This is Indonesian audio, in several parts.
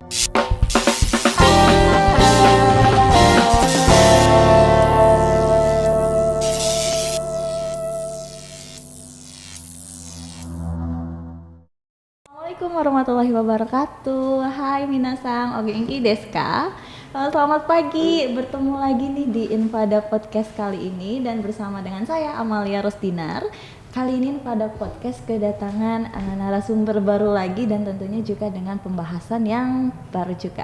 Assalamualaikum warahmatullahi wabarakatuh. Hai minasang, o genki desu ka? Selamat pagi, bertemu lagi nih di Infada Podcast kali ini dan bersama dengan saya Amalia Rosdinar. Kali ini pada podcast kedatangan narasumber baru lagi dan tentunya juga dengan pembahasan yang baru juga.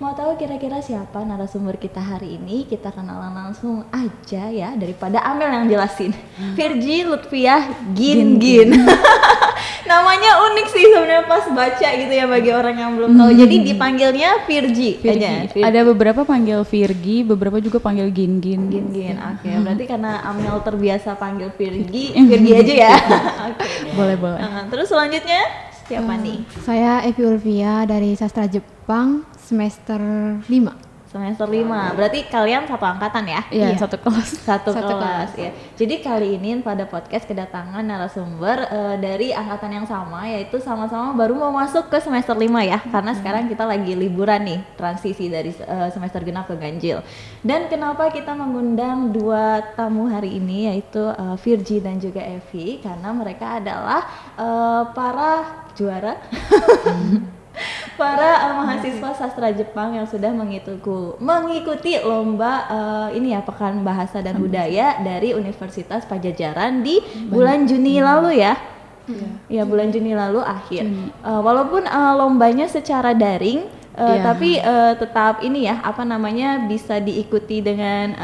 Mau tahu kira-kira siapa narasumber kita hari ini? Kita kenalan langsung aja ya, daripada Amel yang jelasin. Virgi Lutfiah Gin. Namanya unik sih sebenarnya pas baca gitu ya bagi orang yang belum tahu. Jadi dipanggilnya Virgi aja. Ada beberapa panggil Virgi, beberapa juga panggil Gin. Oke. Berarti karena Amel terbiasa panggil Virgi aja ya. Oke. Boleh. Terus selanjutnya siapa nih? Saya Evi Ulvia dari Sastra Jepang semester 5. Semester 5. Berarti kalian satu angkatan ya? Iya, satu kelas. Satu kelas ya. Jadi kali ini pada podcast kedatangan narasumber dari angkatan yang sama, yaitu sama-sama baru mau masuk ke semester 5 ya. Karena sekarang kita lagi liburan nih, transisi dari semester genap ke ganjil. Dan kenapa kita mengundang dua tamu hari ini, yaitu Virgi dan juga Evi, karena mereka adalah para juara para mahasiswa sastra Jepang yang sudah mengikuti lomba Pekan Bahasa dan Budaya dari Universitas Pajajaran di bulan Juni lalu ya. Ya bulan Juni lalu akhir. Walaupun lombanya secara daring, tapi tetap bisa diikuti dengan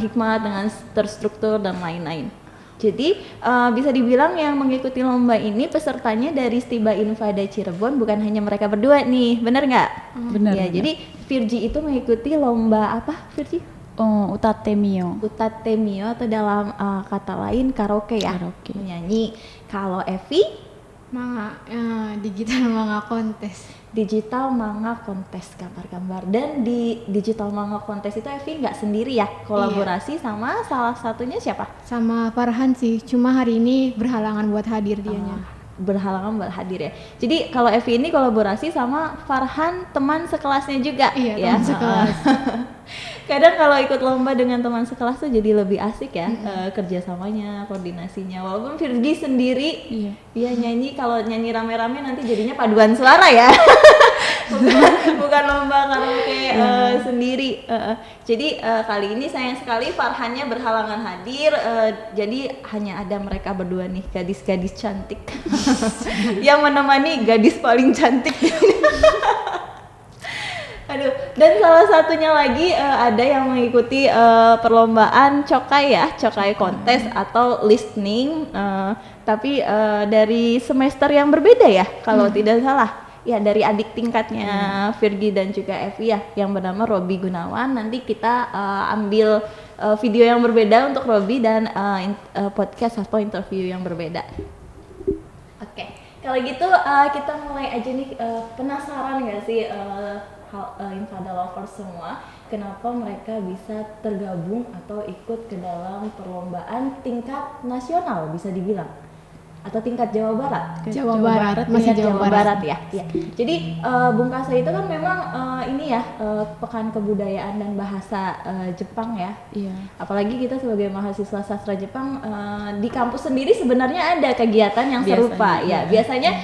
hikmat, dengan terstruktur dan lain-lain. Jadi bisa dibilang yang mengikuti lomba ini pesertanya dari Stiba Infada Cirebon, bukan hanya mereka berdua nih, bener nggak? Benar. Ya, jadi Virgi itu mengikuti lomba apa, Virgi? Utatemio atau dalam kata lain karaoke ya? Karaoke. Menyanyi. Kalau Evi? Digital manga kontes. Digital manga kontes, gambar-gambar. Dan di digital manga kontes itu Evi nggak sendiri ya, kolaborasi sama salah satunya siapa? Sama Farhan sih, cuma hari ini berhalangan buat hadir dianya. Berhalangan buat hadir ya. Jadi kalau Evi ini kolaborasi sama Farhan, teman sekelasnya juga. Iya, ya? teman sekelas. Kadang kalau ikut lomba dengan teman sekelas tuh jadi lebih asik ya, kerjasamanya, koordinasinya. Walaupun Virgi sendiri, dia nyanyi, kalau nyanyi rame-rame nanti jadinya paduan suara ya. bukan lomba karaoke sendiri. Jadi kali ini sayang sekali Farhannya berhalangan hadir, jadi hanya ada mereka berdua nih, gadis-gadis cantik yang menemani gadis paling cantik. Aduh, dan salah satunya lagi ada yang mengikuti perlombaan Chokai kontes atau listening, tapi dari semester yang berbeda ya kalau tidak salah. Ya, dari adik tingkatnya Virgi dan juga Evi ya, yang bernama Robi Gunawan. Nanti kita ambil video yang berbeda untuk Robi dan podcast atau interview yang berbeda. Oke, kalau gitu kita mulai aja nih. Penasaran nggak sih Infada lovers semua, kenapa mereka bisa tergabung atau ikut ke dalam perlombaan tingkat nasional bisa dibilang? Atau tingkat Jawa Barat? Jawa Barat, Masih tingkat Jawa Barat ya. Jadi Bung Kasa itu kan memang Pekan Kebudayaan dan Bahasa Jepang ya. Iya. Apalagi kita sebagai mahasiswa sastra Jepang di kampus sendiri sebenarnya ada kegiatan yang serupa ya. Biasanya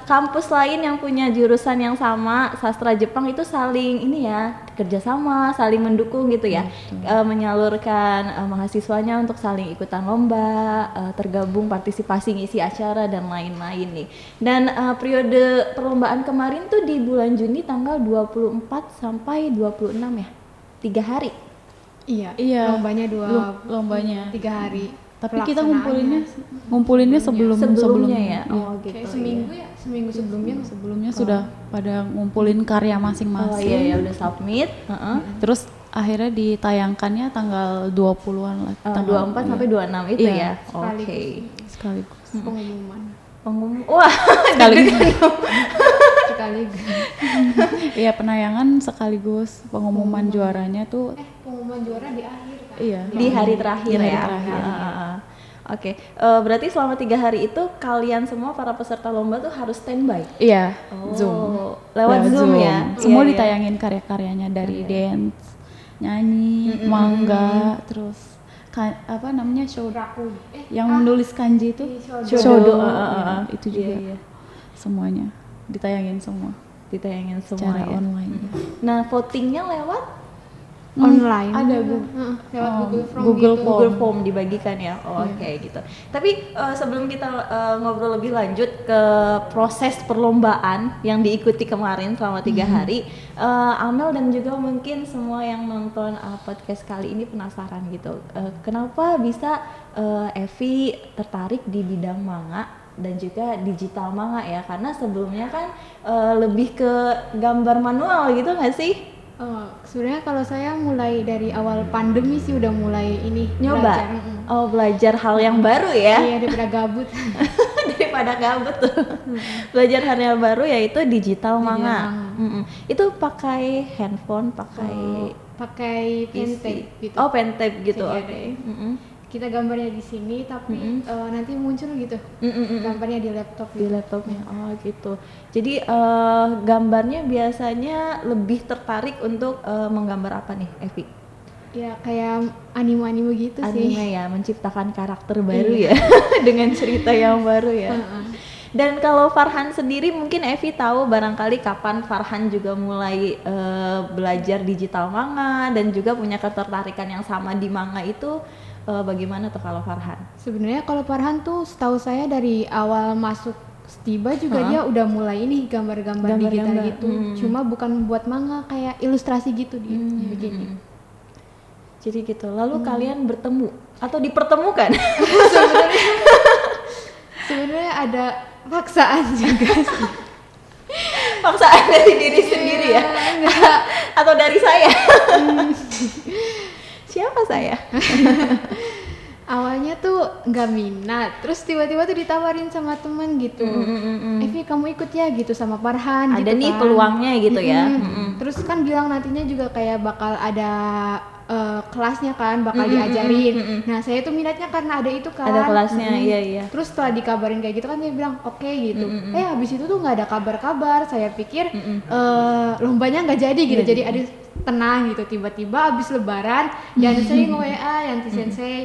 kampus lain yang punya jurusan yang sama sastra Jepang itu saling kerjasama, saling mendukung gitu ya. Menyalurkan mahasiswanya untuk saling ikutan lomba, tergabung partisipasi ngisi acara dan lain-lain nih. Dan periode perlombaan kemarin tuh di bulan Juni tanggal 24 sampai 26 ya. 3 hari. Iya. Lombanya 3 hari. Tapi kita ngumpulinnya sebelumnya ya. Oh gitu. Kayak seminggu sebelumnya. Sebelumnya sudah pada ngumpulin karya masing-masing. Oh iya, udah submit. Terus akhirnya ditayangkannya tanggal 20-an lah. Tanggal 24 sampai 26 itu ya. Oke. Sekaligus. Pengumuman. Wah, sekaligus. sekaligus. Iya, penayangan sekaligus pengumuman juaranya tuh. Pengumuman juara di akhir kan? Iya. Di hari terakhir Di hari ya. terakhir. Oke, berarti selama 3 hari itu kalian semua para peserta lomba tuh harus standby. Iya. Oh, Zoom. lewat Zoom ya. Semua Iya, iya. ditayangin karya-karyanya dari dance, nyanyi, manga, terus apa namanya shodaku, yang menulis kanji itu, shodo, ya, itu juga Iya, iya. semuanya ditayangin semua Ditayangin semua secara ya. online. Nah, votingnya lewat Online. Ada Lewat Google Form Google gitu. Form. Google Form dibagikan ya. Oh, oke gitu. Tapi sebelum kita ngobrol lebih lanjut ke proses perlombaan yang diikuti kemarin selama 3 hari, Amel dan juga mungkin semua yang nonton podcast kali ini penasaran gitu. Kenapa bisa Evi tertarik di bidang manga dan juga digital manga ya? Karena sebelumnya kan lebih ke gambar manual gitu nggak sih? Sebenarnya kalau saya mulai dari awal pandemi sih udah mulai ini Nyoba. belajar. Oh, belajar hal yang baru ya. Iya, daripada gabut. Daripada gabut tuh. Belajar hal yang baru yaitu digital manga. manga. Itu pakai handphone, pakai Pakai pen PC. tape gitu. Oh, pen tape gitu. Jadi Oke. ada- Kita gambarnya di sini tapi nanti muncul gitu. Gambarnya di laptop Di gitu. laptopnya. Oh, gitu. Jadi gambarnya biasanya lebih tertarik untuk menggambar apa nih, Evi? Ya kayak anime-anime gitu sih. Anime ya, menciptakan karakter baru ya dengan cerita yang baru ya. Dan kalau Farhan sendiri mungkin Evi tahu barangkali kapan Farhan juga mulai belajar digital manga dan juga punya ketertarikan yang sama di manga itu bagaimana tuh kalau Farhan? Sebenarnya kalau Farhan tuh setahu saya dari awal masuk Stiba juga dia udah mulai ini gambar-gambar digital Gambar-gambar. gitu. Cuma bukan buat manga, kayak ilustrasi gitu dia bikin. Jadi gitu. Lalu kalian bertemu atau dipertemukan? Sebenarnya ada paksaan juga sih. Paksaan dari diri sendiri ya? Atau dari saya? Siapa saya? Awalnya tuh nggak minat, terus tiba-tiba tuh ditawarin sama temen gitu. Evi kamu ikut ya gitu sama Farhan. Ada gitu nih kan. peluangnya gitu ya. Terus kan bilang nantinya juga kayak bakal ada kelasnya kan, bakal diajarin. Nah saya tuh minatnya karena ada itu kan. Ada kelasnya, iya. Terus setelah dikabarin kayak gitu kan dia bilang oke gitu. Habis itu tuh nggak ada kabar-kabar. Saya pikir lombanya nggak jadi gitu. Jadi ada tenang gitu. Tiba-tiba abis lebaran dan saya nge-WA Yanti Sensei,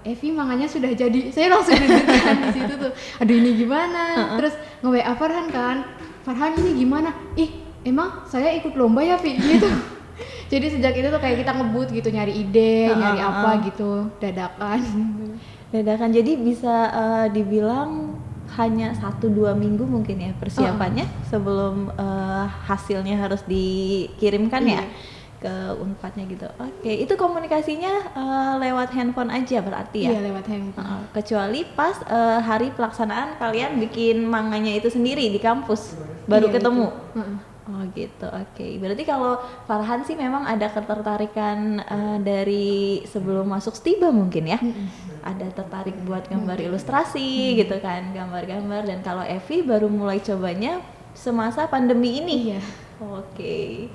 Evi manganya sudah jadi. Saya langsung deg-degan di situ tuh. Aduh ini gimana? Terus nge-WA Farhan kan. Farhan ini gimana? Ih, emang saya ikut lomba ya, Vi? Gitu. Jadi sejak itu tuh kayak kita ngebut gitu, nyari ide, nyari apa gitu, dadakan. Dadakan. Jadi bisa dibilang hanya 1-2 minggu mungkin ya persiapannya sebelum hasilnya harus dikirimkan ya ke Unpadnya gitu. Oke, itu komunikasinya lewat handphone aja berarti ya? Iya, lewat handphone. Kecuali pas hari pelaksanaan kalian bikin manganya itu sendiri di kampus baru Iya, ketemu. gitu. Oh gitu, oke. Berarti kalau Farhan sih memang ada ketertarikan dari sebelum masuk Stiba mungkin ya? Ada tertarik buat gambar ilustrasi gitu kan, gambar-gambar. Dan kalau Evi baru mulai cobanya semasa pandemi ini? Iya. Oke.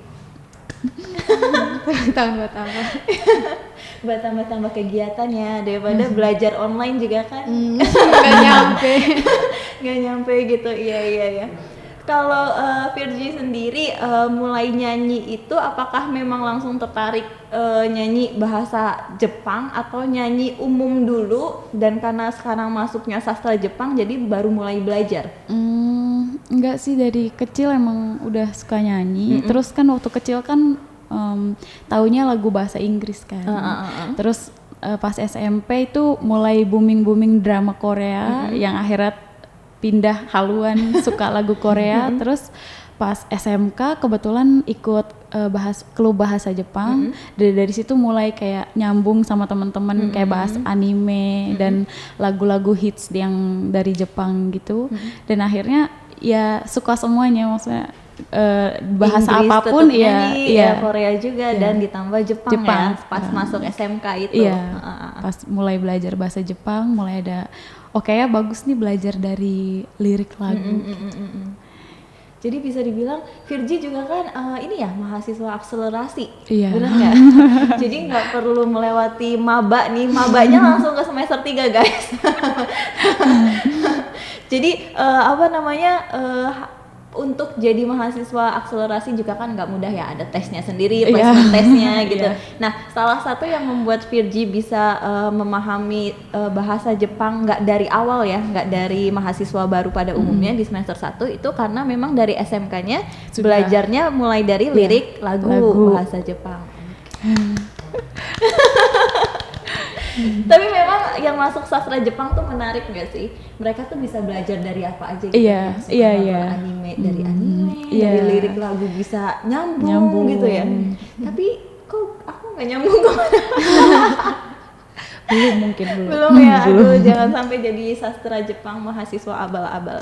Tahun buat apa? Buat tambah-tambah kegiatannya daripada belajar online juga kan? Nggak nyampe. Nggak nyampe gitu, iya. Kalau Virgi sendiri mulai nyanyi itu apakah memang langsung tertarik nyanyi bahasa Jepang atau nyanyi umum dulu dan karena sekarang masuknya sastra Jepang jadi baru mulai belajar? Enggak sih, dari kecil emang udah suka nyanyi. Terus kan waktu kecil kan taunya lagu bahasa Inggris kan. Terus pas SMP itu mulai booming drama Korea yang akhirnya pindah haluan suka lagu Korea. Terus pas SMK kebetulan ikut klub bahasa Jepang. Dari situ mulai kayak nyambung sama teman-teman kayak bahas anime dan lagu-lagu hits yang dari Jepang gitu. Dan akhirnya ya suka semuanya, maksudnya bahasa Inggris apapun tetep nyanyi, ya Korea juga dan ditambah Jepang ya pas masuk SMK itu. Iya, pas mulai belajar bahasa Jepang mulai ada ya bagus nih belajar dari lirik lagu. Jadi bisa dibilang Virgi juga kan ini ya mahasiswa akselerasi, Iya. benar nggak? Jadi nggak perlu melewati maba nih, mabanya langsung ke semester 3 guys. Jadi untuk jadi mahasiswa akselerasi juga kan nggak mudah ya, ada tesnya sendiri, placement tesnya gitu. Nah, salah satu yang membuat Virgi bisa memahami bahasa Jepang nggak dari awal ya, nggak dari mahasiswa baru pada umumnya di semester 1 itu karena memang dari SMK-nya belajarnya mulai dari lirik lagu bahasa Jepang. Tapi memang yang masuk sastra Jepang tuh menarik nggak sih? Mereka tuh bisa belajar dari apa aja gitu. Anime dari anime, dari lirik lagu bisa nyambung gitu ya. Tapi kok aku nggak nyambung belum ya. Aduh, jangan sampai jadi sastra Jepang mahasiswa abal-abal.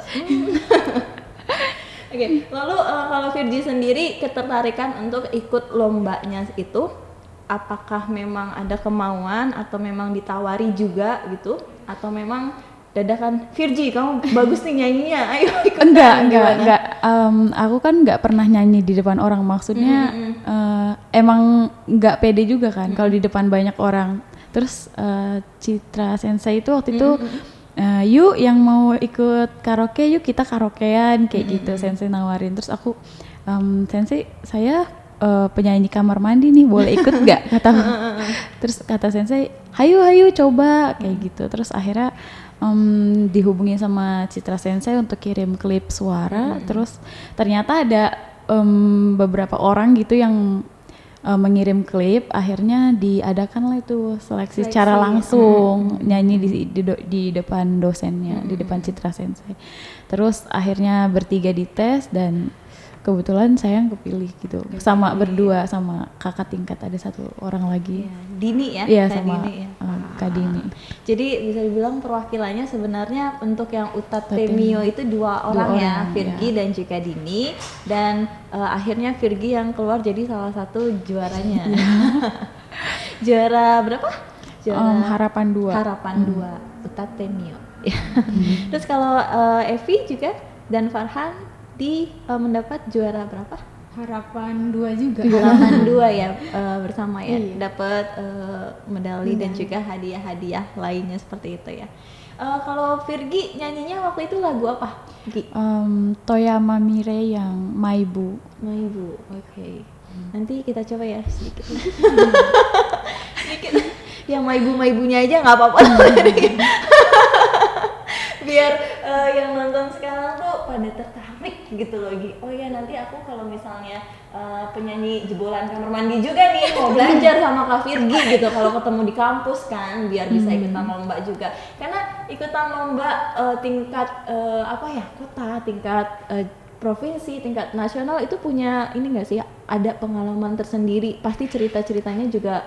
Oke, lalu kalau Virgi sendiri ketertarikan untuk ikut lombanya itu, apakah memang ada kemauan atau memang ditawari juga gitu, atau memang dadakan Virgi kamu bagus nih nyanyinya, ayo ikut? Enggak. Aku kan nggak pernah nyanyi di depan orang, maksudnya emang nggak pede juga kan kalau di depan banyak orang. Terus Citra Sensei itu waktu itu yuk yang mau ikut karaoke, yuk kita karaokean kayak gitu. Sensei nawarin, terus aku Sensei saya penyanyi kamar mandi nih, boleh ikut nggak? Terus kata Sensei, hayu coba kayak gitu. Terus akhirnya dihubungi sama Citra Sensei untuk kirim klip suara. Terus ternyata ada beberapa orang gitu yang mengirim klip. Akhirnya diadakanlah itu seleksi secara langsung, nyanyi di depan dosennya, di depan Citra Sensei. Terus akhirnya bertiga dites dan kebetulan saya yang kepilih gitu, sama berdua sama kakak tingkat, ada satu orang lagi. Dini ya? Iya, Kak sama Dini ya? Kak Dini. Jadi bisa dibilang perwakilannya sebenarnya untuk yang Utate Mio itu dua orang ya, Virgi dan juga Dini, dan akhirnya Virgi yang keluar jadi salah satu juaranya. Juara berapa? Harapan 2. Harapan 2 Utate Mio. Terus kalau Evi juga dan Farhan mendapat juara berapa? Harapan 2 juga. Harapan 2 ya, bersama ya, dapat medali dan juga hadiah-hadiah lainnya seperti itu ya. Kalau Virgi nyanyinya waktu itu lagu apa? Toyama Mirei yang Maibu. Oke. Nanti kita coba ya sedikit. Sedikit. Yang Maibu-Maibunya aja nggak apa-apa. Biar yang nonton sekarang tuh pada tertarik gitu loh, oh ya nanti aku kalau misalnya penyanyi jebolan kamar mandi juga nih mau belajar sama Kak Virgi gitu kalau ketemu di kampus kan, biar bisa ikutan lomba juga, karena ikutan lomba tingkat kota, tingkat provinsi, tingkat nasional itu punya ini nggak sih, ada pengalaman tersendiri, pasti cerita-ceritanya juga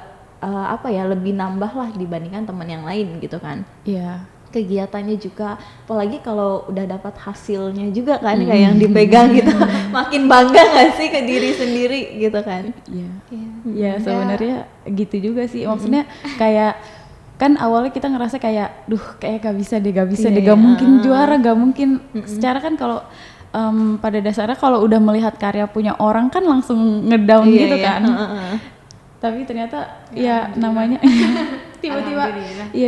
lebih nambah lah dibandingkan teman yang lain gitu kan. Iya. Kegiatannya juga, apalagi kalau udah dapat hasilnya juga kan, kayak yang dipegang gitu, makin bangga nggak sih ke diri sendiri gitu kan? Iya, sebenarnya gitu juga sih, maksudnya kayak kan awalnya kita ngerasa kayak, kayak gak bisa deh, gak mungkin juara, gak mungkin. Secara kan kalau pada dasarnya kalau udah melihat karya punya orang kan langsung ngedown gitu kan. Tapi ternyata ya namanya tiba-tiba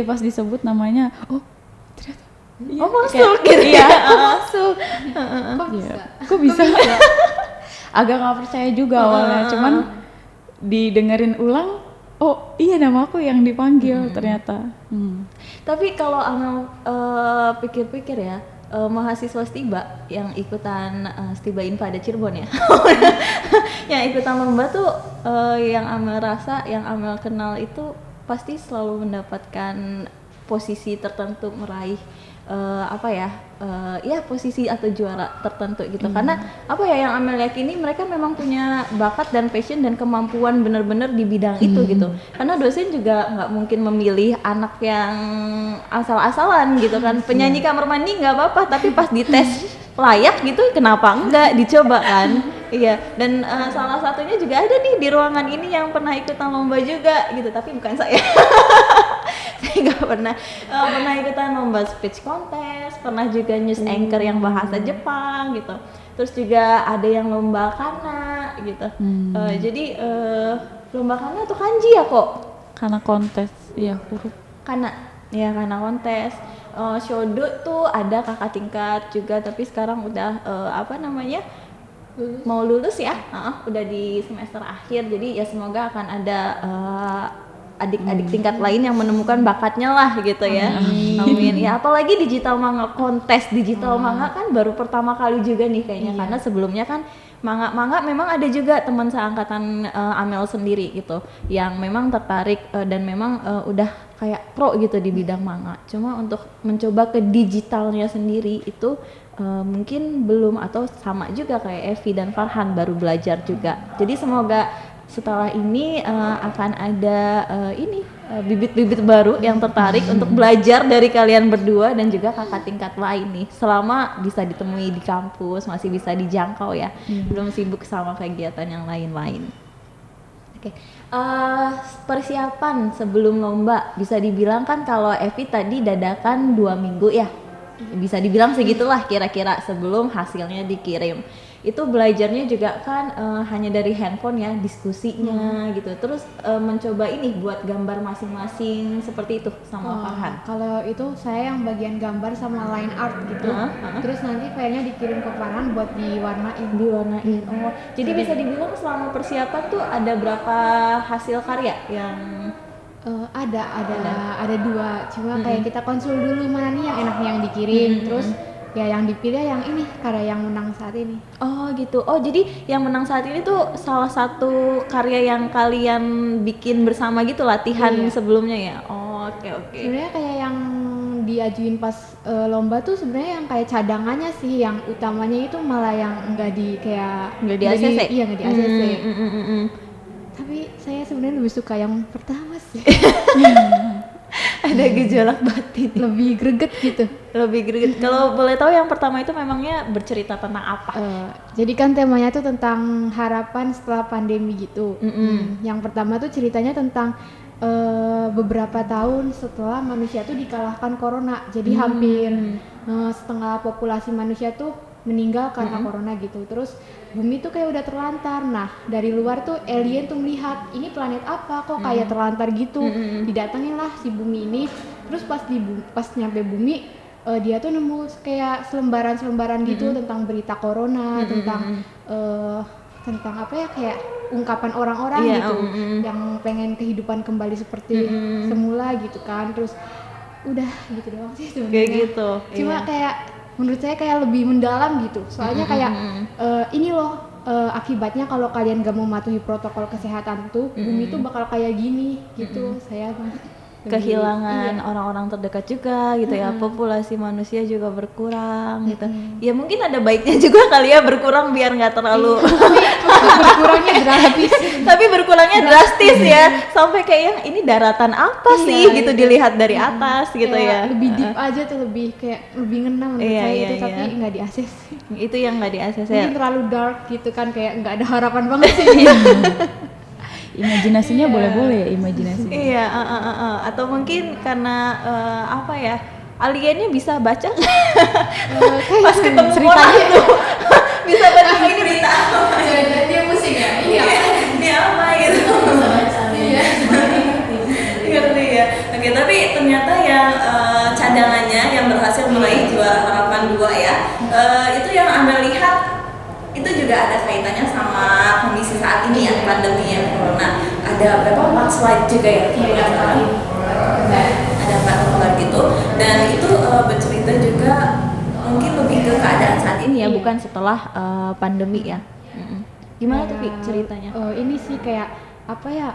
pas disebut namanya, masuk gitu. Masuk. Kok bisa? Agak nggak percaya juga awalnya, cuman didengerin ulang, oh iya nama aku yang dipanggil ternyata. Tapi kalau Amel pikir-pikir ya, mahasiswa Stiba yang ikutan Stiba Infa ada Cirebon ya, yang ikutan lomba tuh yang Amel rasa, yang Amel kenal itu pasti selalu mendapatkan posisi tertentu, meraih posisi atau juara tertentu gitu. Karena yang Amel yakini mereka memang punya bakat dan passion dan kemampuan benar-benar di bidang itu gitu. Karena dosen juga nggak mungkin memilih anak yang asal-asalan gitu kan. Penyanyi kamar mandi nggak apa-apa, tapi pas dites layak gitu kenapa enggak dicoba kan. Iya, dan salah satunya juga ada nih di ruangan ini yang pernah ikutan lomba juga gitu, tapi bukan saya. Saya nggak pernah ikutan lomba speech contest, pernah juga news anchor yang bahasa Jepang gitu. Terus juga ada yang lomba kana gitu. Jadi lomba kana atau kanji ya kok? Kana kontes, iya huruf. Kana, ya kana kontes. Shodo tuh ada kakak tingkat juga, tapi sekarang udah mau lulus ya, udah di semester akhir. Jadi ya semoga akan ada adik-adik tingkat lain yang menemukan bakatnya lah gitu ya. Amin. Ya apalagi digital manga, kontes digital manga kan baru pertama kali juga nih kayaknya, karena sebelumnya kan manga memang ada juga teman seangkatan Amel sendiri gitu yang memang tertarik dan memang udah kayak pro gitu di bidang manga. Cuma untuk mencoba ke digitalnya sendiri itu mungkin belum, atau sama juga kayak Evi dan Farhan baru belajar juga. Jadi semoga setelah ini akan ada bibit-bibit baru yang tertarik untuk belajar dari kalian berdua dan juga kakak tingkat lain nih, selama bisa ditemui di kampus, masih bisa dijangkau ya, belum sibuk sama kegiatan yang lain-lain. Oke. Persiapan sebelum lomba bisa dibilang kan kalau Evi tadi dadakan 2 minggu ya, bisa dibilang segitulah kira-kira sebelum hasilnya dikirim. Itu belajarnya juga kan hanya dari handphone ya, diskusinya gitu, terus mencoba ini buat gambar masing-masing seperti itu sama Farhan. Kalau itu saya yang bagian gambar sama line art gitu, terus nanti filenya dikirim ke Farhan buat diwarnain. Oh, jadi bisa dibilang selama persiapan tuh ada berapa hasil karya yang ada 2, cuma kayak kita konsul dulu mana nih yang enaknya yang dikirim, terus ya yang dipilih yang ini karya yang menang saat ini. Oh gitu. Oh jadi yang menang saat ini tuh salah satu karya yang kalian bikin bersama gitu, latihan sebelumnya ya. Oh, oke. Sebenarnya kayak yang diajuin pas lomba tuh sebenarnya yang kayak cadangannya sih, yang utamanya itu malah yang enggak di ACC. Iya, enggak di ACC. Tapi saya sebenarnya lebih suka yang pertama sih. Ada gejolak batin, lebih greget gitu. Kalau boleh tahu yang pertama itu memangnya bercerita tentang apa? Jadi kan temanya tuh tentang harapan setelah pandemi gitu. Yang pertama tuh ceritanya tentang beberapa tahun setelah manusia tuh dikalahkan corona. Jadi hampir setengah populasi manusia tuh meninggal karena corona gitu. Terus bumi tuh kayak udah terlantar. Nah dari luar tuh alien tuh melihat ini planet apa kok kayak terlantar gitu. Didatengin lah si bumi ini. Terus pas nyampe bumi dia tuh nemu kayak selembaran gitu tentang berita corona, tentang apa ya, kayak ungkapan orang-orang gitu yang pengen kehidupan kembali seperti semula gitu kan. Terus udah gitu doang sih sebenarnya. Kayak gitu. Cuma kayak menurut saya kayak lebih mendalam gitu, soalnya kayak ini loh akibatnya kalau kalian gak mematuhi protokol kesehatan tuh bumi tuh bakal kayak gini gitu. Saya kehilangan orang-orang terdekat juga gitu ya, populasi manusia juga berkurang gitu. Ya mungkin ada baiknya juga kali ya berkurang biar nggak terlalu berkurangnya drastis. Tapi berkurangnya drastis ya, sampai kayak yang ini daratan apa sih gitu dilihat dari atas gitu kayak ya. Lebih deep aja tuh, lebih ngena menurut saya itu, tapi nggak di ACC. Itu yang nggak di ACC. Mungkin terlalu dark gitu kan, kayak nggak ada harapan banget sih. Imajinasinya boleh-boleh ya, imajinasinya. Iya, atau mungkin karena apa ya, aliennya bisa baca pas ketemu orang itu bisa baca ini berita apa. Dia pusing ya? Iya. Ini apa gitu. Iya. Ngerti ya. Oke, tapi ternyata yang cadangannya yang berhasil meraih juara harapan 2 ya, itu yang Anda lihat itu juga ada kaitannya sama kondisi saat ini ya, pandemi ya, corona. Ada berapa 4 slide juga ya? Iya, ada 4 slide gitu, dan itu bercerita juga mungkin lebih ke keadaan saat ini ya, bukan setelah pandemi ya. Gimana tuh ceritanya? Ini sih kayak apa ya,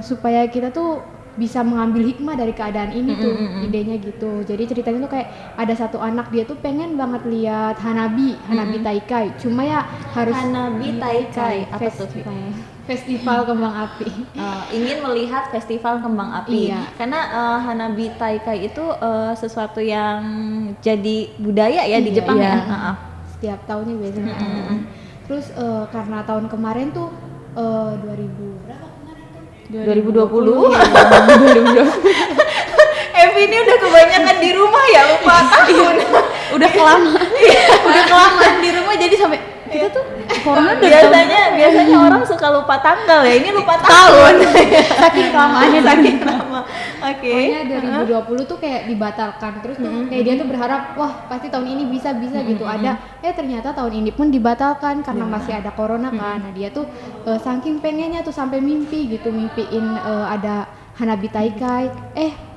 supaya kita tuh bisa mengambil hikmah dari keadaan ini tuh, idenya gitu. Jadi ceritanya tuh kayak ada satu anak, dia tuh pengen banget lihat Hanabi Taikai. Cuma ya harus Hanabi Taikai apa tuh? Festival kembang api. Ingin melihat festival kembang api. Iya. Karena Hanabi Taikai itu sesuatu yang jadi budaya ya di Jepang ya. Setiap tahunnya biasanya. Terus karena tahun kemarin tuh 2020. Evi ini udah kebanyakan di rumah ya, lupa tahun. Udah kelamaan di rumah, jadi sampai kita tuh corona biasanya orang suka lupa tanggal ya, ini lupa tahun. saking lamaannya Saking lama. Oke. Pokoknya 2020 tuh kayak dibatalkan terus tuh kayak dia tuh berharap wah pasti tahun ini bisa gitu ada ternyata tahun ini pun dibatalkan karena masih ada corona kan. Nah dia tuh saking pengennya tuh sampai mimpiin ada Hanabi Taikai.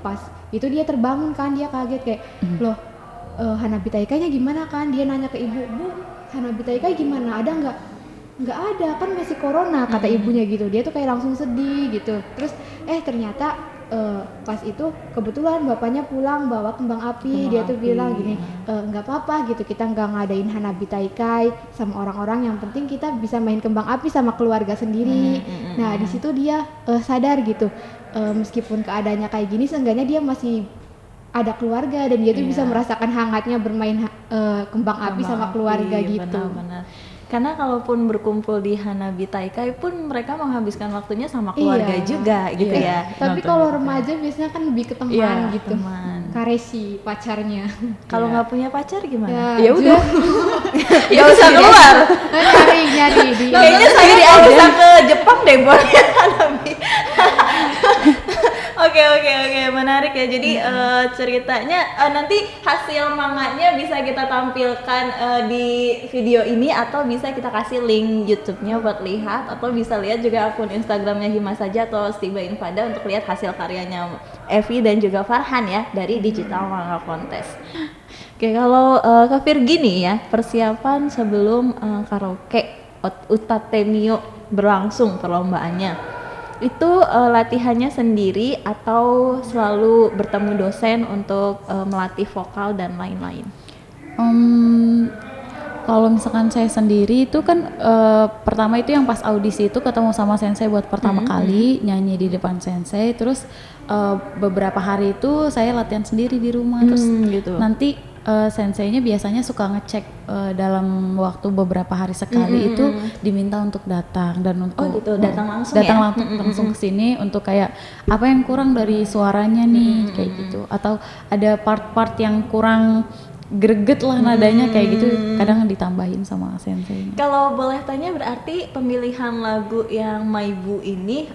Pas itu dia terbangun kan, dia kaget kayak loh Hanabi Taikainya gimana kan, dia nanya ke ibu, Bu Hanabi Taikai gimana, ada nggak ada kan masih corona kata ibunya gitu. Dia tuh kayak langsung sedih gitu. Terus ternyata pas itu kebetulan bapaknya pulang bawa kembang api. Dia tuh bilang gini, nggak apa-apa gitu, kita nggak ngadain Hanabi Taikai sama orang-orang, yang penting kita bisa main kembang api sama keluarga sendiri. Nah di situ dia sadar gitu, meskipun keadaannya kayak gini seenggaknya dia masih ada keluarga dan dia tuh bisa merasakan hangatnya bermain kembang api sama keluarga gitu. Benar-benar. Karena kalaupun berkumpul di Hanabi Taikai pun mereka menghabiskan waktunya sama keluarga juga gitu ya. Tapi kalau remaja biasanya kan lebih ke teman gitu. Teman. Karesi pacarnya. Kalau nggak punya pacar gimana? Ya udah. Nggak usah keluar. nyari di Kayaknya saya nggak usah ke Jepang deh buat Hanabi. Oke, menarik ya. Jadi ceritanya nanti hasil manganya bisa kita tampilkan di video ini atau bisa kita kasih link YouTube-nya buat lihat, atau bisa lihat juga akun Instagramnya Hima saja atau Stiba Infada untuk lihat hasil karyanya Evi dan juga Farhan ya dari Digital Manga Contest. Oke, kalau Kak Virgi nih ya, persiapan sebelum karaoke Utatemio berlangsung perlombaannya. Itu latihannya sendiri atau selalu bertemu dosen untuk melatih vokal dan lain-lain? Kalau misalkan saya sendiri itu kan pertama itu yang pas audisi itu ketemu sama sensei buat pertama kali nyanyi di depan sensei, terus beberapa hari itu saya latihan sendiri di rumah, terus gitu. nanti senseinya biasanya suka ngecek dalam waktu beberapa hari sekali itu diminta untuk datang dan untuk datang langsung langsung ke sini untuk kayak apa yang kurang dari suaranya nih kayak gitu, atau ada part-part yang kurang greget lah nadanya kayak gitu, kadang ditambahin sama sensei. Kalau boleh tanya, berarti pemilihan lagu yang Maibu ini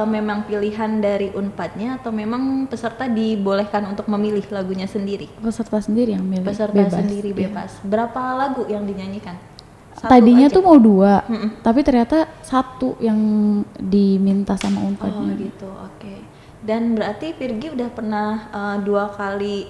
memang pilihan dari Unpadnya atau memang peserta dibolehkan untuk memilih lagunya sendiri? Peserta sendiri yang milih. Peserta bebas, sendiri bebas. Iya. Berapa lagu yang dinyanyikan? Satu Tadinya aja? tuh mau 2, tapi ternyata 1 yang diminta sama Unpadnya. Oh gitu, oke. Dan berarti Virgi udah pernah 2 kali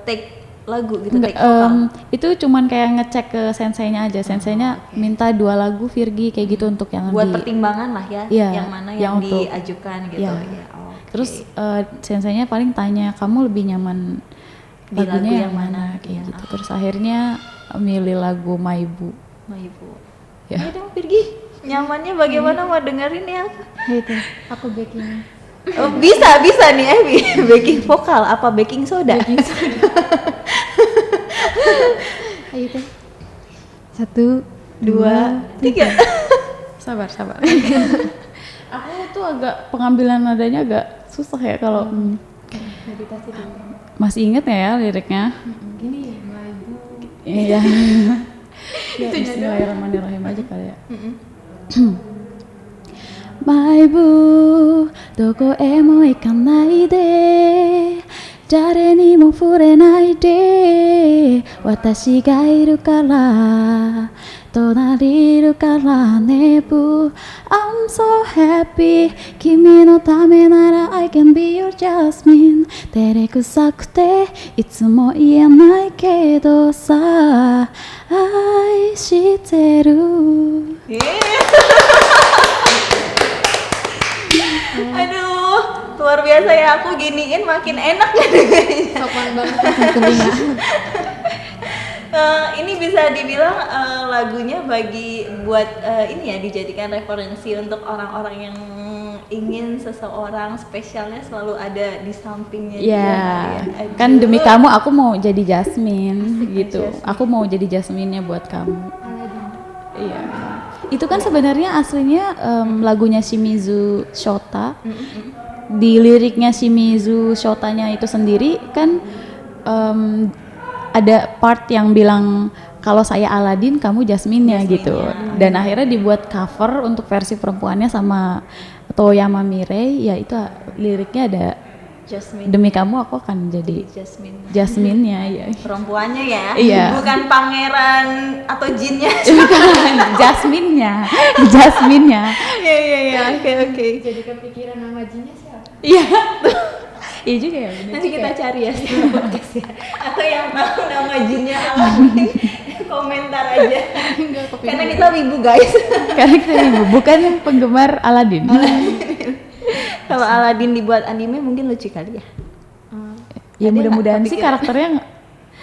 take lagu gitu, Enggak, take vokal? itu cuman kayak ngecek ke senseinya aja. Senseinya minta 2 lagu Virgi kayak gitu untuk yang buat pertimbangan lah ya, Iya, yang mana yang yang untuk- diajukan gitu Iya. ya. Oke. Terus senseinya paling tanya kamu lebih nyaman Di lagu lagunya yang yang mana mana? kayak Iya. gitu. Terus akhirnya milih lagu Maibu. Maibu. Ya. Ayo dong Virgi, nyamannya bagaimana mau dengerin ya? gitu. Aku backing. Oh, bisa nih Evi. Baking vokal apa baking soda? Ayo teh. 1, 2, 3. Sabar. Aku tuh agak pengambilan nadanya agak susah ya kalau meditasi dulu. masih inget ya liriknya. Gini, Maibu. Iya. Ya, Bismillahirrahmanirrahim aja kali ya. Maibu, doko e mo ikanai de, dare ni mo furenai de, watashi ga iru kara, tonari iru kara ne bu. I'm so happy, kimi no tame nara I can be your jasmine. Tere kusakute, itsumo ienai kedo sa, ai shiteru. Aduh, luar biasa ya, aku giniin makin enak ya dengernya. Sopan banget ke telinga. Ini bisa dibilang lagunya buat ini ya, dijadikan referensi untuk orang-orang yang ingin seseorang spesialnya selalu ada di sampingnya dia. Ya, Aduh. kan demi kamu aku mau jadi Jasmine gitu. Jasmine. Aku mau jadi Jasmine-nya buat kamu. Iya. Itu kan sebenarnya aslinya lagunya Shimizu Shota. Di liriknya Shimizu Shotanya itu sendiri kan ada part yang bilang kalau saya Aladin, kamu Jasmine-nya gitu. Dan akhirnya dibuat cover untuk versi perempuannya sama Toyama Mirei, ya itu liriknya ada Jasmine. demi kamu aku akan jadi Jasmine. Jasmine-nya ya. Perempuannya ya. Iya. Bukan pangeran atau jinnya. Jasmine-nya. Jasmine-nya. Iya. Oke. Jadi kepikiran nama jinnya siapa? Iya. Iya juga ya. bener Nanti juga kita ya. cari ya setelah podcast ya. Atau yang tahu nama jinnya Aladin komentar aja. Karena kita wibu guys. Karena kita ibu bukan penggemar Aladin. Kalau Aladin dibuat anime mungkin lucu kali ya. Ya Ada mudah-mudahan nggak sih kepikiran? karakternya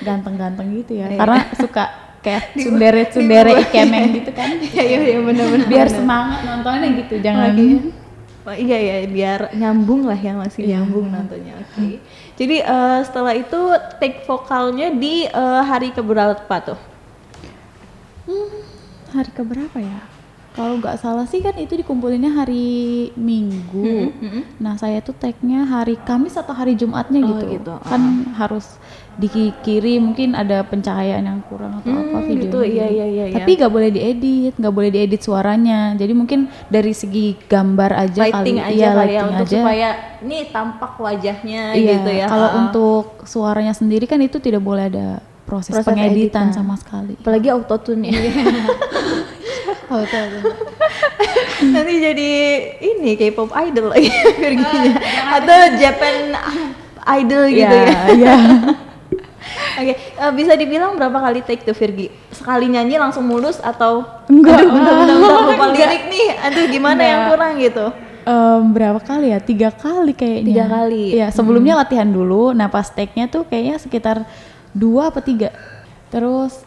ganteng-ganteng gitu ya. Iya. Karena suka kayak tsundere ikemeng gitu kan. Iya benar-benar. Biar semangat nontonnya gitu, jangan Oh, iya ya, biar nyambung lah ya, masih nyambung nontonnya. Oke. Jadi setelah itu take vokalnya di hari keberapa tuh? hari keberapa ya? Kalau nggak salah sih kan itu dikumpulinnya hari Minggu. Nah saya tuh tag-nya hari Kamis atau hari Jumatnya Oh, gitu. gitu. Kan harus dikiri, mungkin ada pencahayaan yang kurang atau apa videonya. gitu, iya. Tapi nggak boleh diedit suaranya. Jadi mungkin dari segi gambar aja Lighting kali, aja iya, kali ya, lighting untuk aja. supaya nih tampak wajahnya Iya, gitu ya. kalau untuk suaranya sendiri kan itu tidak boleh ada proses pengeditan editan. sama sekali. Apalagi autotune ya. Oh, tahu. Nanti jadi ini K-pop idol lagi Virginya. Atau Japan idol gitu ya. Iya. Oke, bisa dibilang berapa kali take tuh Virgi? Sekali nyanyi langsung mulus atau Enggak. aduh bener-bener lupa lirik nih, aduh gimana yang kurang gitu? Berapa kali ya? 3 kali kayaknya. 3 kali. Iya, sebelumnya latihan dulu. Nah, pas take-nya tuh kayaknya sekitar 2 apa 3. Terus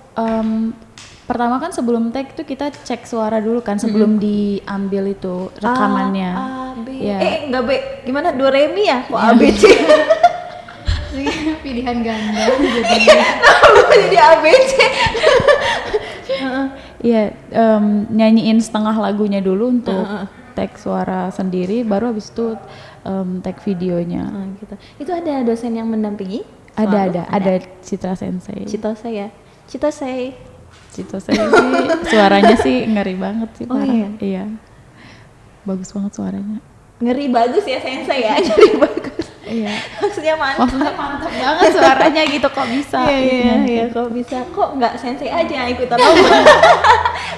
pertama kan sebelum take tuh kita cek suara dulu kan sebelum diambil itu rekamannya. A, B. Iya. Enggak B. Gimana? Do re mi ya? Kok A B C? Pilihan ganda Jadi A B C. Iya, nyanyiin setengah lagunya dulu untuk take suara sendiri, baru habis itu take videonya. Gitu. Itu ada dosen yang mendampingi? Ada Citra Sensei. Citose ya. Citose. Citra Sensei sih suaranya sih ngeri banget sih, Oh, parah. iya? Iya. Bagus banget suaranya. Ngeri bagus ya sensei ya. Ngeri bagus. Iya. Maksudnya mantap. Maksudnya mantap banget suaranya gitu, kok bisa. Iya, kok bisa, kok nggak sensei aja yang ikutan lomba.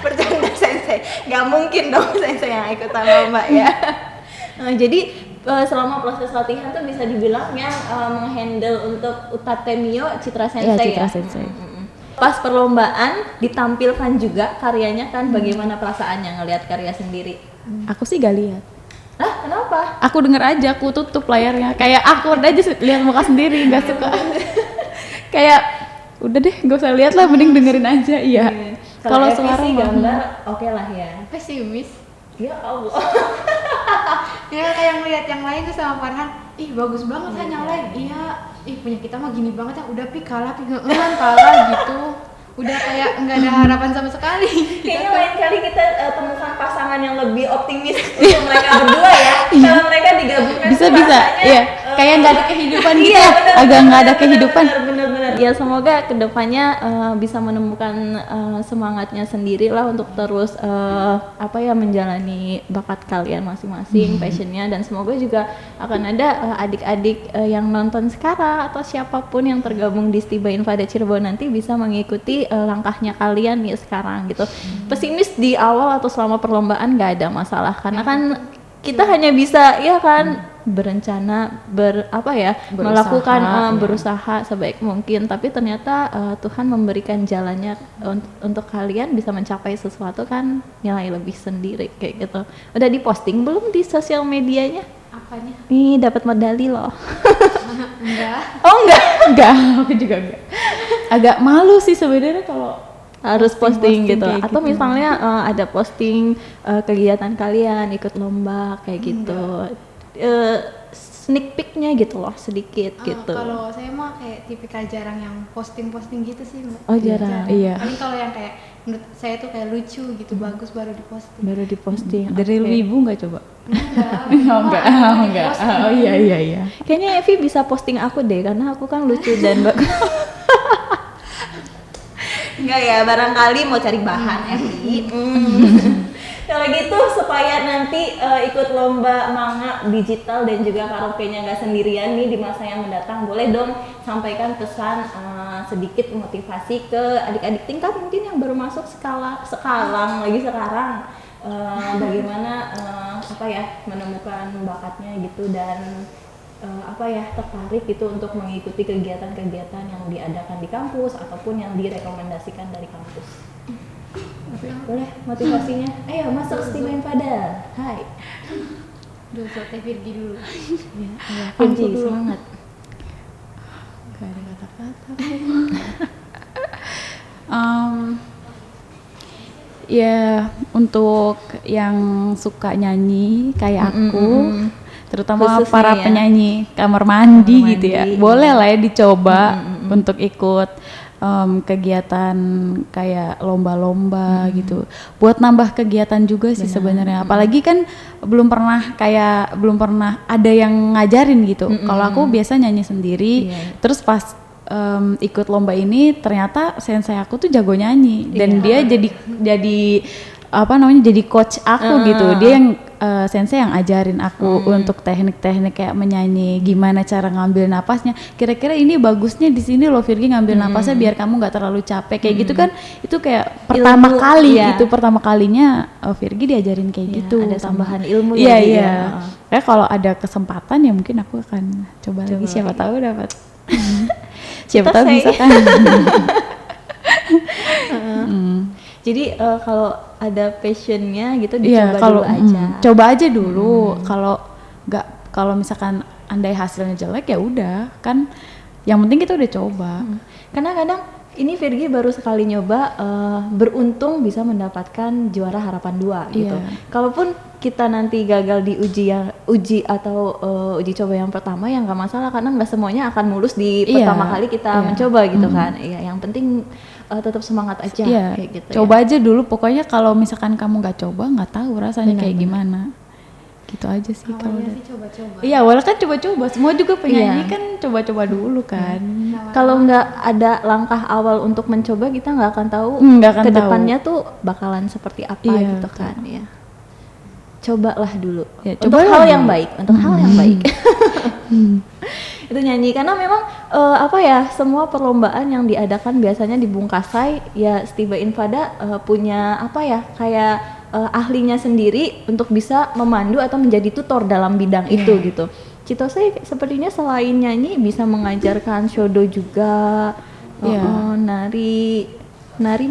Bercanda sensei, nggak mungkin dong sensei yang ikutan lomba ya. Jadi selama proses latihan tuh bisa dibilang yang menghandle untuk Utate Mio Citra Sensei Iya, Citra ya. Sensei. Pas perlombaan ditampilkan juga karyanya kan, bagaimana perasaannya ngelihat karya sendiri? Aku sih gak lihat. Hah, kenapa? Aku denger aja, aku tutup layarnya. Kayak aku udah aja lihat muka sendiri, nggak suka. Kayak udah deh, gak usah lihat lah, mending dengerin aja. Iya. Kalau Evi suara sih mah- gambar oke lah ya. pesimis. Ya Allah. Ya kayak ngeliat yang lain tuh sama Farhan, ih bagus banget kan yang lain. Iya, ih punya kita mah gini banget ya. Udah pi kalah gitu. Udah kayak nggak ada harapan sama sekali. Kayaknya lain kali kita temukan pasangan yang lebih optimis untuk mereka berdua ya. Kalau mereka digabungkan Bisa tuh bisa, rasanya, iya. Kayak nggak ada kehidupan gitu, iya, ya. Agak nggak ada kehidupan. Bener-bener. Ya semoga kedepannya bisa menemukan semangatnya sendiri lah untuk terus apa ya, menjalani bakat kalian masing-masing, passionnya, dan semoga juga akan ada adik-adik yang nonton sekarang atau siapapun yang tergabung di Stiba Infada Cirebon nanti bisa mengikuti langkahnya kalian nih sekarang gitu. Pesimis di awal atau selama perlombaan nggak ada masalah karena kan kita hanya bisa ya kan berencana melakukan berusaha sebaik mungkin, tapi ternyata Tuhan memberikan jalannya untuk kalian bisa mencapai sesuatu kan, nilai lebih sendiri kayak gitu. Udah diposting belum di sosial medianya? Apanya? Nih dapat medali loh. Enggak. Oh enggak, Enggak, aku juga enggak. Agak malu sih sebenarnya kalau harus posting gitu. kayak Atau gitu. misalnya ada posting kegiatan kalian ikut lomba kayak gitu. Sneak peeknya gitu loh sedikit gitu. Kalau saya mah kayak tipikal jarang yang posting-posting gitu sih, Mbak. Oh, jarang. Iya. Paling kalau yang kayak menurut saya tuh kayak lucu gitu, bagus baru diposting. Baru diposting. dari Oke. ibu enggak coba? Enggak. Enggak. Oh iya. Kayaknya Evi bisa posting aku deh karena aku kan lucu dan bagus. Enggak ya, barangkali mau cari bahan Evi. Kalau gitu supaya nanti ikut lomba manga digital dan juga karaoke-nya nggak sendirian nih di masa yang mendatang, boleh dong sampaikan pesan sedikit motivasi ke adik-adik tingkat mungkin yang baru masuk sekarang bagaimana apa ya menemukan bakatnya gitu dan apa ya tertarik gitu untuk mengikuti kegiatan-kegiatan yang diadakan di kampus ataupun yang direkomendasikan dari kampus. Boleh motivasinya? Ayo masuk Stiva Infada. Hai. Duh, Teh Virgi dulu. Ya, Virgi semangat. Gak ada kata-kata. Ya untuk yang suka nyanyi kayak aku, terutama Khususnya para ya, penyanyi kamar mandi gitu ya, mandi. boleh lah ya dicoba untuk ikut kegiatan kayak lomba-lomba gitu, buat nambah kegiatan juga sih sebenarnya. Apalagi kan belum pernah ada yang ngajarin gitu. Kalau aku biasa nyanyi sendiri, terus pas ikut lomba ini ternyata sensei aku tuh jago nyanyi dan dia jadi apa namanya jadi coach aku gitu. Dia yang sensei yang ajarin aku untuk teknik-teknik kayak menyanyi, gimana cara ngambil napasnya. Kira-kira ini bagusnya di sini loh Virgi ngambil napasnya biar kamu nggak terlalu capek kayak gitu kan. Itu kayak pertama kali itu pertama kalinya Virgi diajarin kayak gitu. Ada tambahan ilmu ya. lagi Iya. Kayak kalau ada kesempatan ya mungkin aku akan coba lagi, siapa tahu dapat. Siapa tahu bisa kan. Jadi kalau ada passionnya gitu dicoba dulu aja. Coba aja dulu. Kalau misalkan andai hasilnya jelek ya udah kan. Yang penting kita udah coba. Karena kadang ini Virgi baru sekali nyoba, beruntung bisa mendapatkan juara harapan 2 gitu. Kalaupun kita nanti gagal di uji atau uji coba yang pertama ya nggak masalah, karena nggak semuanya akan mulus di pertama kali kita mencoba gitu kan. Iya, yang penting tetap semangat aja kayak gitu. Coba aja dulu, pokoknya kalau misalkan kamu nggak coba nggak tahu rasanya kayak gimana. Gitu aja sih kalau Sih coba-coba. Iya, awalnya kan coba-coba. Semua juga penyanyi kan coba-coba dulu kan. Kalau nggak ada langkah awal untuk mencoba, kita nggak akan tahu kedepannya tuh bakalan seperti apa gitu kan ya. Cobalah dulu untuk hal yang baik, itu nyanyi. Karena memang apa ya, semua perlombaan yang diadakan biasanya di Bungkasai ya, Stiva Infada punya apa ya, kayak ahlinya sendiri untuk bisa memandu atau menjadi tutor dalam bidang itu gitu. Chitose sepertinya selain nyanyi bisa mengajarkan shodo juga, nari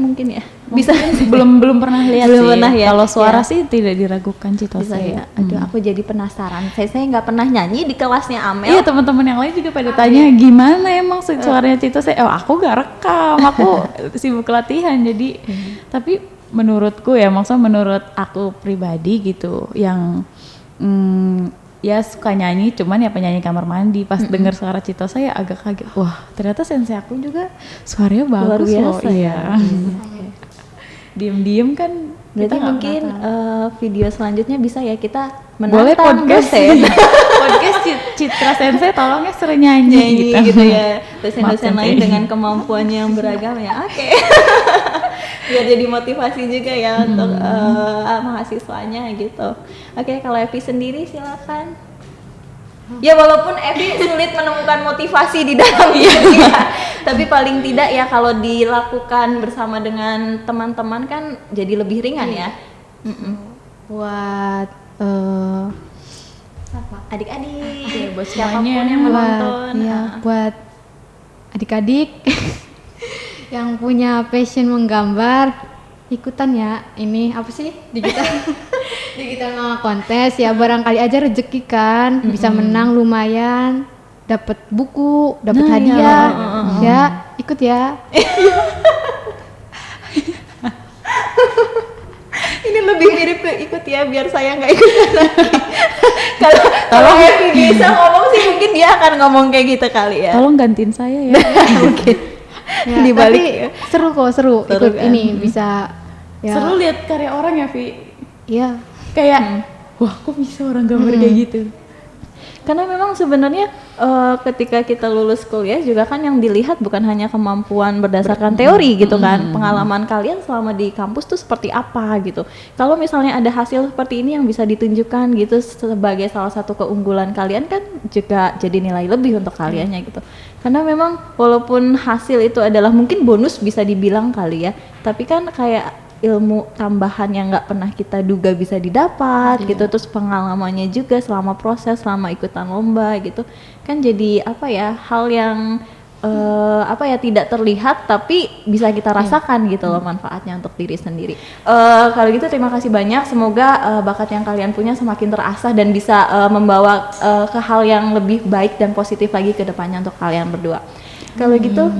mungkin ya. Bisa belum pernah lihat sih. Ya. Kalau suara sih tidak diragukan Chitose ya. Aduh, aku jadi penasaran. Saya nggak pernah nyanyi di kelasnya Amel. Iya, teman-teman yang lain juga pada tanya gimana emang suaranya Chitose. Aku gak rekam, aku sibuk latihan jadi. Tapi menurutku ya, maksudnya menurut aku pribadi gitu, yang ya suka nyanyi, cuman ya penyanyi kamar mandi, pas denger suara Chitose ya agak kaget. Wah, ternyata sensei aku juga suaranya bagus loh. Ya. Diem-diem kan. Berarti mungkin video selanjutnya bisa ya kita boleh menantang podcast podcast Citra Sensei tolong ya sering nyanyi gitu ya. Dosen-dosen lain dengan kemampuannya yang beragam ya. Oke. Biar jadi motivasi juga ya untuk mahasiswanya gitu. Oke, kalau Evi sendiri silakan. Ya walaupun Evi sulit menemukan motivasi di dalam diri ya, tapi paling tidak ya kalau dilakukan bersama dengan teman-teman kan jadi lebih ringan ya. Buat adik-adik, buat siapapun semuanya, yang menonton. Buat adik-adik yang punya passion menggambar, ikutan ya. Ini apa sih, digital manga kontes ya, barangkali aja rezeki kan, bisa menang lumayan, dapat buku, dapat hadiah. Ya, ikut ya. Ini lebih mirip ke ikut ya, biar saya nggak ikutan lagi. Kalau Evi bisa ngomong sih mungkin dia akan ngomong kayak gitu kali ya. Tolong gantiin saya ya. Mungkin Ya, dibalik tapi seru kok, seru ikut kan? ini bisa ya. Seru lihat karya orang ya, Vi. Iya. Kayak wah, kok bisa orang gambar kayak gitu. Karena memang sebenarnya ketika kita lulus kuliah juga kan yang dilihat bukan hanya kemampuan berdasarkan teori gitu kan, pengalaman kalian selama di kampus tuh seperti apa gitu. Kalau misalnya ada hasil seperti ini yang bisa ditunjukkan gitu sebagai salah satu keunggulan kalian kan juga jadi nilai lebih untuk kaliannya gitu. Karena memang walaupun hasil itu adalah mungkin bonus bisa dibilang kali ya, tapi kan kayak ilmu tambahan yang nggak pernah kita duga bisa didapat gitu, terus pengalamannya juga selama proses, selama ikutan lomba gitu kan, jadi apa ya, hal yang apa ya, tidak terlihat tapi bisa kita rasakan gitu loh manfaatnya untuk diri sendiri. Kalau gitu terima kasih banyak, semoga bakat yang kalian punya semakin terasah dan bisa membawa ke hal yang lebih baik dan positif lagi ke depannya untuk kalian berdua. Kalau gitu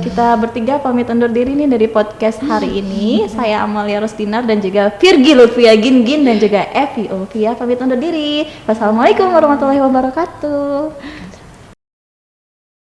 kita bertiga pamit undur diri nih dari podcast hari ini. Saya Amalia Rostinar dan juga Virgi Lutfia Gingin dan juga Evi Ulfia pamit undur diri. Wassalamualaikum warahmatullahi wabarakatuh.